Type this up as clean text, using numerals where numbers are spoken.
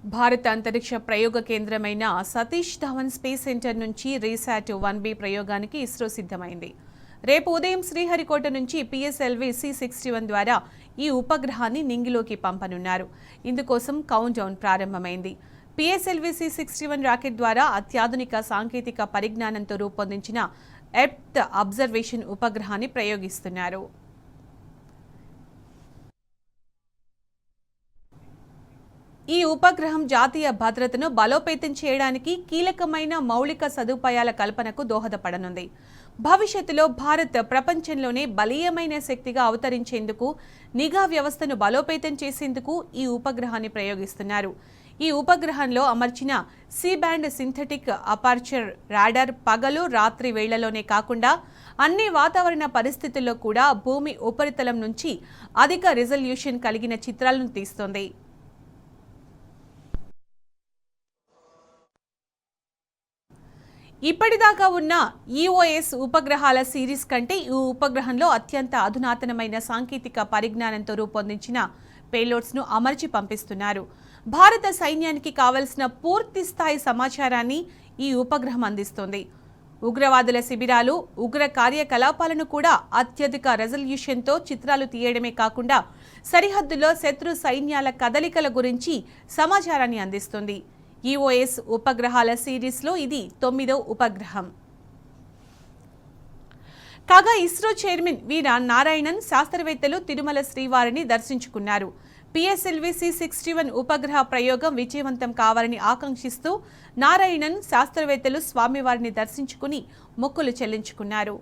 భారత అంతరిక్ష ప్రయోగ కేంద్రమైన సతీష్ ధవన్ స్పేస్ సెంటర్ నుంచి రీశాట్ 1B ప్రయోగానికి ఇస్రో సిద్ధమైంది. రేపు ఉదయం శ్రీహరికోట నుంచి PSLV C61 ద్వారా ఈ ఉపగ్రహాన్ని నింగిలోకి పంపనున్నారు. ఇందుకోసం కౌంట్ డౌన్ ప్రారంభమైంది. PSLV C61 రాకెట్ ద్వారా అత్యాధునిక సాంకేతిక పరిజ్ఞానంతో రూపొందించిన ఎర్త్ అబ్జర్వేషన్ ఉపగ్రహాన్ని ప్రయోగిస్తున్నారు. ఈ ఉపగ్రహం జాతీయ భద్రతను బలోపేతం చేయడానికి కీలకమైన మౌలిక సదుపాయాల కల్పనకు దోహదపడనుంది. భవిష్యత్తులో భారత్ ప్రపంచంలోనే బలీయమైన శక్తిగా అవతరించేందుకు నిఘా వ్యవస్థను బలోపేతం చేసేందుకు ఈ ఉపగ్రహాన్ని ప్రయోగిస్తున్నారు. ఈ ఉపగ్రహంలో అమర్చిన C-బ్యాండ్ సింథటిక్ అపర్చర్ రాడార్ పగలు రాత్రి వేళ్లలోనే కాకుండా అన్ని వాతావరణ పరిస్థితుల్లో కూడా భూమి ఉపరితలం నుంచి అధిక రిజల్యూషన్ కలిగిన చిత్రాలను తీస్తోంది. ఇప్పటిదాకా ఉన్న EOS ఉపగ్రహాల సిరీస్ కంటే ఈ ఉపగ్రహంలో అత్యంత అధునాతనమైన సాంకేతిక పరిజ్ఞానంతో రూపొందించిన పేలోడ్స్ను అమర్చి పంపిస్తున్నారు. భారత సైన్యానికి కావలసిన పూర్తి స్థాయి సమాచారాన్ని ఈ ఉపగ్రహం అందిస్తోంది. ఉగ్రవాదుల శిబిరాలు, ఉగ్ర కార్యకలాపాలను కూడా అత్యధిక రెజల్యూషన్తో చిత్రాలు తీయడమే కాకుండా సరిహద్దులో శత్రు సైన్యాల కదలికల గురించి సమాచారాన్ని అందిస్తుంది. EOS ఉపగ్రహాల సిరీస్లో ఇది 9వ ఉపగ్రహం. కాగా ఇస్రో చైర్మన్ వి నారాయణన్ శాస్త్రవేత్తలు తిరుమల శ్రీవారిని దర్శించుకున్నారు. PSLV C61 ఉపగ్రహ ప్రయోగం విజయవంతం కావాలని ఆకాంక్షిస్తూ నారాయణన్ శాస్త్రవేత్తలు స్వామివారిని దర్శించుకుని మొక్కులు చెల్లించుకున్నారు.